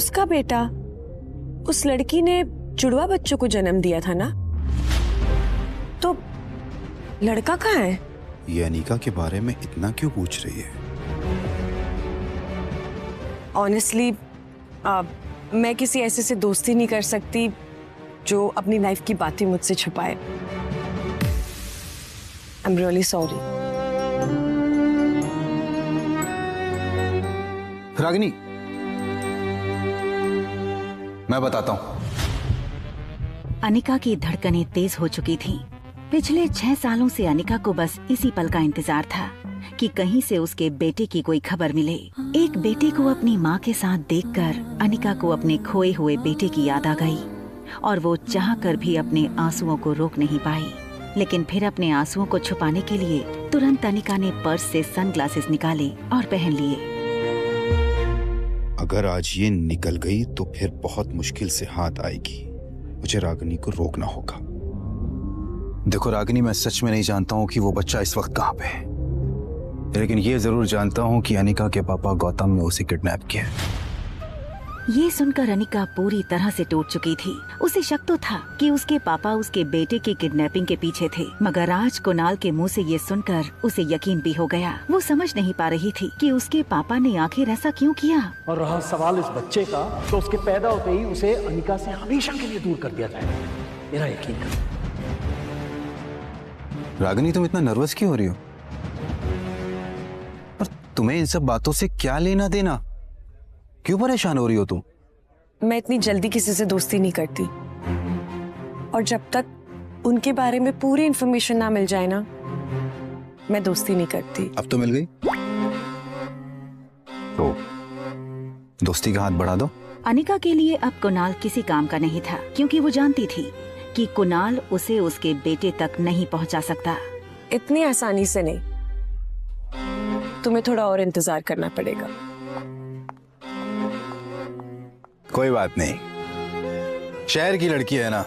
उसका बेटा, उस लड़की ने जुड़वा बच्चों को जन्म दिया था ना, तो लड़का कहाँ है? ये अनिका के बारे में इतना क्यों पूछ रही है? ऑनेस्टली मैं किसी ऐसे से दोस्ती नहीं कर सकती जो अपनी लाइफ की बातें मुझसे छुपाए। I am really sorry. Ragini, मैं बताता हूं। अनिका की धड़कनें तेज हो चुकी थीं। पिछले 6 सालों से अनिका को बस इसी पल का इंतजार था कि कहीं से उसके बेटे की कोई खबर मिले। एक बेटे को अपनी माँ के साथ देखकर अनिका को अपने खोए हुए बेटे की याद आ गई और वो चाहकर भी अपने आंसुओं को रोक नहीं पाई। लेकिन फिर अपने आंसुओं को छुपाने के लिए तुरंत अनिका ने पर्स से सनग्लासेस निकाले और पहन लिए। अगर आज ये निकल गई तो फिर बहुत मुश्किल से हाथ आएगी। मुझे रागिनी को रोकना होगा। देखो रागिनी, मैं सच में नहीं जानता हूँ कि वो बच्चा इस वक्त कहाँ पे है, लेकिन ये जरूर जानता हूँ कि अनिका के पापा गौतम ने उसे किडनैप किया। ये सुनकर अनिका पूरी तरह से टूट चुकी थी। उसे शक तो था कि उसके पापा उसके बेटे की किडनैपिंग के पीछे थे, मगर आज कुणाल के मुंह से ये सुनकर उसे यकीन भी हो गया। वो समझ नहीं पा रही थी कि उसके पापा ने आखिर ऐसा क्यों किया। और रहा सवाल इस बच्चे का, तो उसके पैदा होते ही उसे अनिका से हमेशा के लिए दूर कर दिया जाएगा। मेरा यकीन करो। रागिनी, तुम इतना नर्वस क्यों हो रही हो? पर तुम्हें इन सब बातों से क्या लेना देना? क्यों परेशान हो रही हो तुम? मैं इतनी जल्दी किसी से दोस्ती नहीं करती, और जब तक उनके बारे में पूरी इंफॉर्मेशन ना मिल जाए ना, मैं दोस्ती नहीं करती। अब तो मिल गई, तो दोस्ती का हाथ बढ़ा दो। अनिका के लिए अब कुणाल किसी काम का नहीं था, क्योंकि वो जानती थी कि कुणाल उसे उसके बेटे तक नहीं पहुंचा सकता। इतनी आसानी से नहीं, तुम्हें थोड़ा और इंतजार करना पड़ेगा। कोई बात नहीं, शहर की लड़की है ना,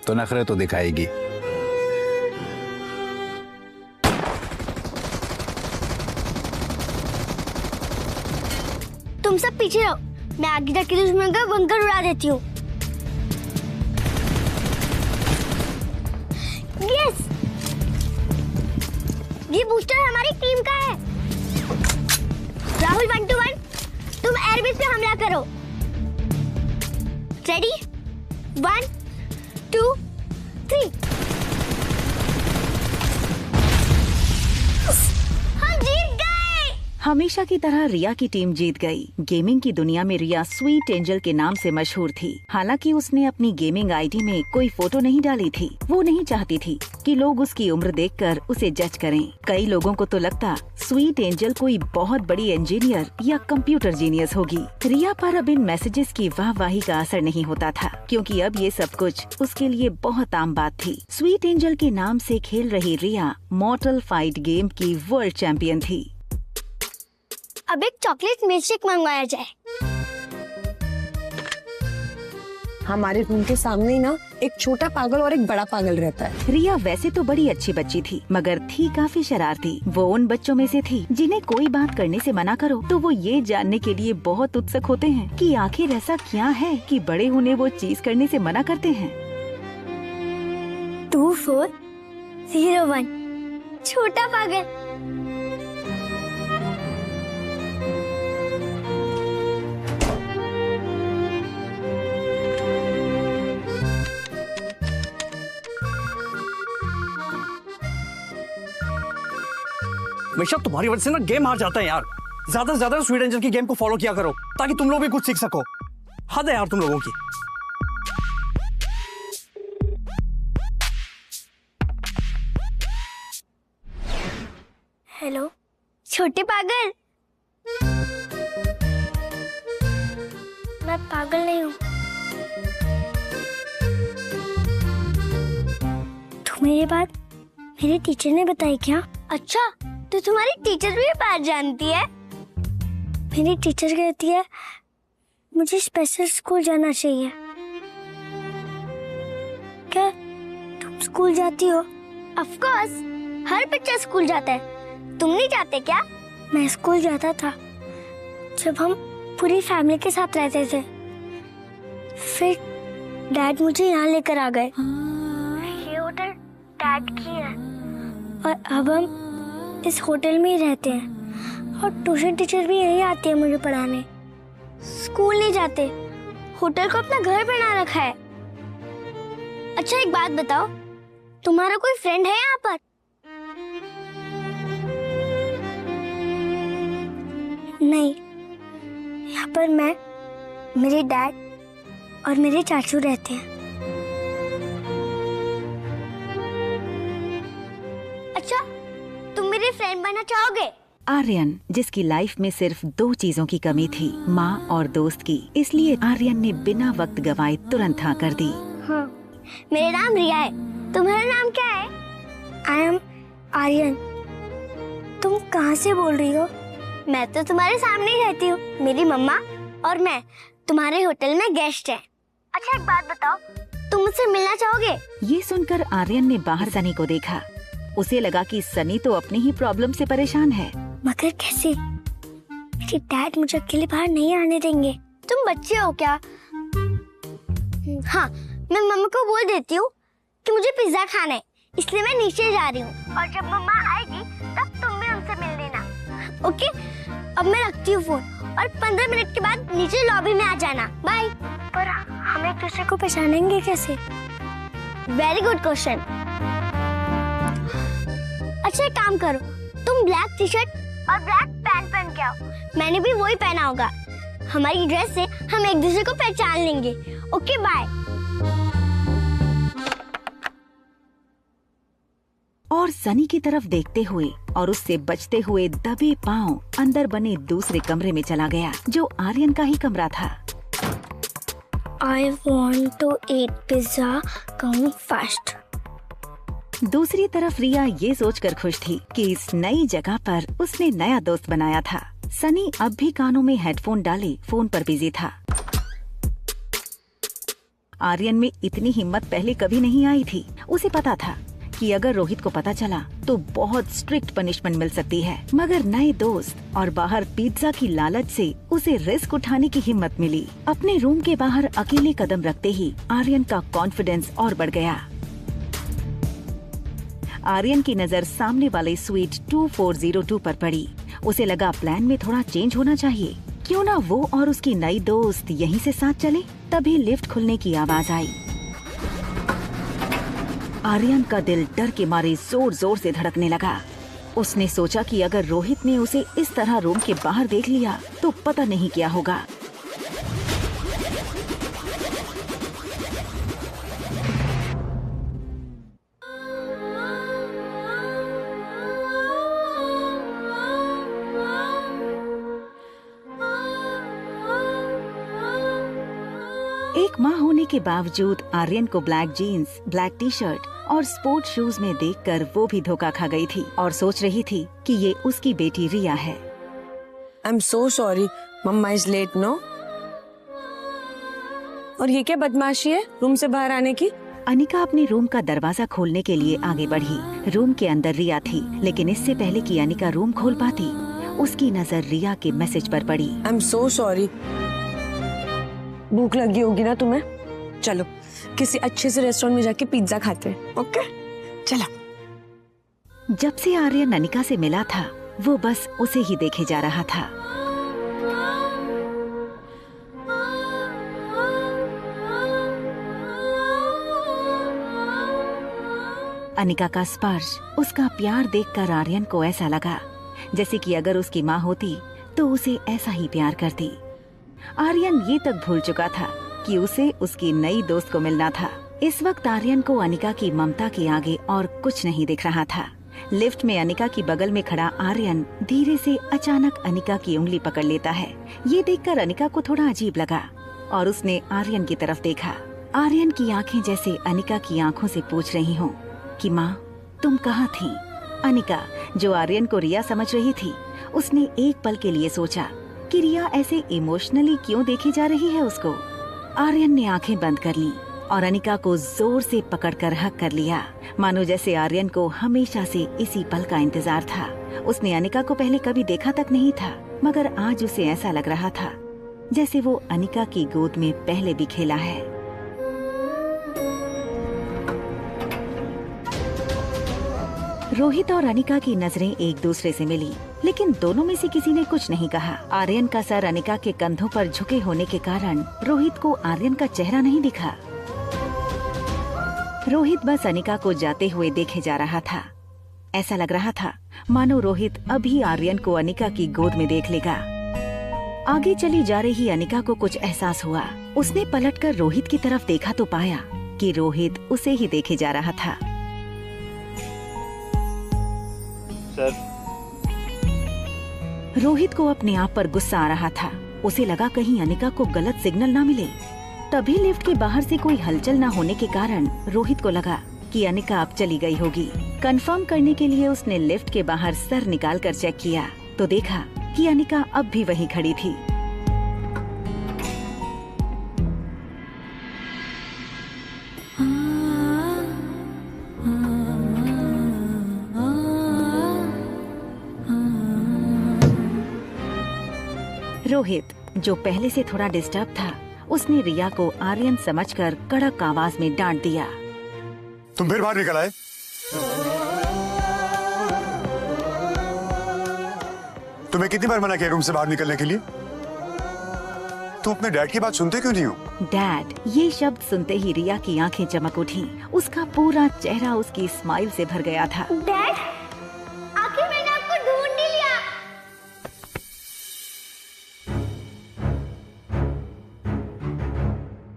तो नखरे तो दिखाएगी। तुम सब पीछे रहो, मैं आगे जाके दुश्मन का बंकर उड़ा देती हूँ। यस, ये बूस्टर हमारी टीम का है। राहुल 1-1, तुम एयरबेस पे हमला करो। रेडी? 1, 2, 3। हम जीत गए। हमेशा की तरह रिया की टीम जीत गई। गेमिंग की दुनिया में रिया स्वीट एंजल के नाम से मशहूर थी। हालांकि उसने अपनी गेमिंग आईडी में कोई फोटो नहीं डाली थी। वो नहीं चाहती थी कि लोग उसकी उम्र देखकर उसे जज करें। कई लोगों को तो लगता स्वीट एंजल कोई बहुत बड़ी इंजीनियर या कंप्यूटर जीनियस होगी। रिया पर अब इन मैसेजेस की वाहवाही का असर नहीं होता था, क्योंकि अब ये सब कुछ उसके लिए बहुत आम बात थी। स्वीट एंजल के नाम से खेल रही रिया मॉर्टल फाइट गेम की वर्ल्ड चैंपियन थी। अब एक चॉकलेट मिल्कशेक मंगवाया जाए। हमारे रूम के सामने ही ना एक छोटा पागल और एक बड़ा पागल रहता है। रिया वैसे तो बड़ी अच्छी बच्ची थी, मगर थी काफी शरारती। वो उन बच्चों में से थी जिन्हें कोई बात करने से मना करो तो वो ये जानने के लिए बहुत उत्सुक होते हैं कि आखिर ऐसा क्या है कि बड़े उन्हें वो चीज करने से मना करते हैं। 2401, छोटा पागल। हमेशा तुम्हारी वजह से ना गेम हार जाता है यार। ज्यादा से ज्यादा स्वीट एंजल की गेम को फॉलो किया करो, ताकि तुम लोग भी कुछ सीख सको। हद है यार तुम लोगों की। हेलो छोटे पागल। मैं पागल नहीं हूँ। तुम्हें ये बात मेरे टीचर ने बताई क्या? अच्छा, तो तुम्हारी टीचर भी ये बात जानती है? मेरी टीचर कहती है मुझे स्पेशल स्कूल जाना चाहिए। क्या तुम स्कूल जाती हो? ऑफ कोर्स, हर बच्चा स्कूल जाता है। तुम नहीं जाते क्या? मैं स्कूल जाता था जब हम पूरी फैमिली के साथ रहते थे। फिर डैड मुझे यहाँ लेकर आ गए। ये होटल डैड की है और अब हम इस होटल में ही रहते हैं और ट्यूशन टीचर भी यही आती है मुझे पढ़ाने। स्कूल नहीं जाते, होटल को अपना घर बना रखा है। अच्छा एक बात बताओ, तुम्हारा कोई फ्रेंड है यहाँ पर? नहीं, यहाँ पर मैं, मेरे डैड और मेरे चाचू रहते हैं। अच्छा, तुम मेरे फ्रेंड बनना चाहोगे? आर्यन, जिसकी लाइफ में सिर्फ 2 चीजों की कमी थी, माँ और दोस्त की, इसलिए आर्यन ने बिना वक्त गवाए तुरंत हाँ कर दी। हाँ, मेरा नाम रिया है। तुम्हारा नाम क्या है? I am Aryan. तुम कहाँ से बोल रही हो? मैं तो तुम्हारे सामने ही रहती हूँ। मेरी मम्मा और मैं तुम्हारे होटल में गेस्ट हैं। अच्छा एक बात बताओ, तुम मुझसे मिलना चाहोगे? ये सुनकर आर्यन ने बाहर सनी को देखा। उसे लगा कि सनी तो अपनी ही प्रॉब्लम से परेशान है। मगर कैसे? मेरे डैड मुझे अकेले बाहर नहीं आने देंगे। तुम बच्चे हो क्या? हाँ, मैं मम्मा को बोल देती हूँ कि मुझे पिज्जा खाना है, इसलिए मैं नीचे जा रही हूँ और जब मम्मा आएगी तब तुम भी उनसे मिल लेना। ओके, अब मैं रखती हूँ फोन और 15 मिनट के बाद नीचे लॉबी में आ जाना। बाय। पर हम एक दूसरे को पहचानेंगे कैसे? Very good question. अच्छा एक काम करो, तुम ब्लैक टी शर्ट और ब्लैक पैंट पहन के आओ, मैंने भी वही पहना होगा। हमारी ड्रेस से हम एक दूसरे को पहचान लेंगे। Okay bye. और सनी की तरफ देखते हुए और उससे बचते हुए दबे पांव अंदर बने दूसरे कमरे में चला गया, जो आर्यन का ही कमरा था। I want to eat pizza, come fast. दूसरी तरफ रिया ये सोचकर खुश थी कि इस नई जगह पर उसने नया दोस्त बनाया था। सनी अब भी कानों में हेडफोन डाले फोन पर बिजी था। आर्यन में इतनी हिम्मत पहले कभी नहीं आई थी। उसे पता था कि अगर रोहित को पता चला तो बहुत स्ट्रिक्ट पनिशमेंट मिल सकती है, मगर नए दोस्त और बाहर पिज्जा की लालच से उसे रिस्क उठाने की हिम्मत मिली। अपने रूम के बाहर अकेले कदम रखते ही आर्यन का कॉन्फिडेंस और बढ़ गया। आर्यन की नजर सामने वाले स्वीट 2402 पर पड़ी। उसे लगा प्लान में थोड़ा चेंज होना चाहिए, क्यों ना वो और उसकी नई दोस्त यहीं से साथ चले। तभी लिफ्ट खुलने की आवाज आई। आर्यन का दिल डर के मारे जोर जोर से धड़कने लगा। उसने सोचा कि अगर रोहित ने उसे इस तरह रूम के बाहर देख लिया तो पता नहीं क्या होगा। एक माह होने के बावजूद आर्यन को black jeans, black T shirt और स्पोर्ट शूज में देखकर वो भी धोखा खा गई थी और सोच रही थी कि ये उसकी बेटी रिया है। I am so sorry, mamma is late no. और ये क्या बदमाशी है रूम से बाहर आने की? अनिका अपने रूम का दरवाजा खोलने के लिए आगे बढ़ी। रूम के अंदर रिया थी, लेकिन इससे पहले कि अनिका रूम खोल पाती, उसकी नजर रिया के मैसेज पर पड़ी। आई एम सो सॉरी। भूख लगी होगी ना तुम्हें? चलो किसी अच्छे से रेस्टोरेंट में जाके पिज्जा खाते हैं। ओके चलो। जब से आर्यन अनिका से मिला था वो बस उसे ही देखे जा रहा था। अनिका का स्पर्श, उसका प्यार देखकर आर्यन को ऐसा लगा जैसे कि अगर उसकी माँ होती तो उसे ऐसा ही प्यार करती। आर्यन ये तक भूल चुका था कि उसे उसकी नई दोस्त को मिलना था। इस वक्त आर्यन को अनिका की ममता के आगे और कुछ नहीं दिख रहा था। लिफ्ट में अनिका की बगल में खड़ा आर्यन धीरे से अचानक अनिका की उंगली पकड़ लेता है। ये देखकर अनिका को थोड़ा अजीब लगा और उसने आर्यन की तरफ देखा। आर्यन की आंखें जैसे अनिका की आंखों से पूछ रही हों कि माँ तुम कहाँ थी? अनिका, जो आर्यन को रिया समझ रही थी, उसने एक पल के लिए सोचा कि रिया ऐसे इमोशनली क्यों देखी जा रही है उसको। आर्यन ने आंखें बंद कर ली और अनिका को जोर से पकड़कर हक कर लिया, मानो जैसे आर्यन को हमेशा से इसी पल का इंतजार था। उसने अनिका को पहले कभी देखा तक नहीं था, मगर आज उसे ऐसा लग रहा था जैसे वो अनिका की गोद में पहले भी खेला है। रोहित और अनिका की नजरें एक दूसरे से मिली, लेकिन दोनों में से किसी ने कुछ नहीं कहा। आर्यन का सर अनिका के कंधों पर झुके होने के कारण रोहित को आर्यन का चेहरा नहीं दिखा। रोहित बस अनिका को जाते हुए देखे जा रहा था। ऐसा लग रहा था मानो रोहित अभी आर्यन को अनिका की गोद में देख लेगा। आगे चली जा रही अनिका को कुछ एहसास हुआ। उसने पलटकर रोहित की तरफ देखा तो पाया कि रोहित उसे ही देखे जा रहा था। सर, रोहित को अपने आप पर गुस्सा आ रहा था। उसे लगा कहीं अनिका को गलत सिग्नल ना मिले। तभी लिफ्ट के बाहर से कोई हलचल ना होने के कारण रोहित को लगा कि अनिका अब चली गई होगी। कंफर्म करने के लिए उसने लिफ्ट के बाहर सर निकालकर चेक किया तो देखा कि अनिका अब भी वहीं खड़ी थी। रोहित, जो पहले से थोड़ा डिस्टर्ब था, उसने रिया को आर्यन समझकर कड़क आवाज में डांट दिया। तुम फिर बाहर निकल आए? तुम्हें कितनी बार मना किया रूम से बाहर निकलने के लिए? तुम अपने डैड की बात सुनते क्यों नहीं हो? डैड, ये शब्द सुनते ही रिया की आंखें चमक उठी। उसका पूरा चेहरा उसकी स्माइल से भर गया था। डैड, आखिर मैंने आपको ढूंढ ही लिया।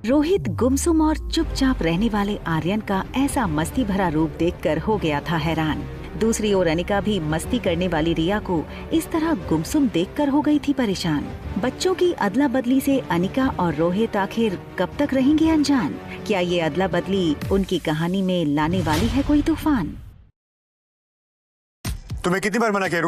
रोहित गुमसुम और चुपचाप रहने वाले आर्यन का ऐसा मस्ती भरा रूप देखकर हो गया था हैरान। दूसरी ओर अनिका भी मस्ती करने वाली रिया को इस तरह गुमसुम देखकर हो गई थी परेशान। बच्चों की अदला बदली से अनिका और रोहित आखिर कब तक रहेंगे अनजान? क्या ये अदला बदली उनकी कहानी में लाने वाली है कोई तूफान? तुम्हें कितनी बार मना किया रूम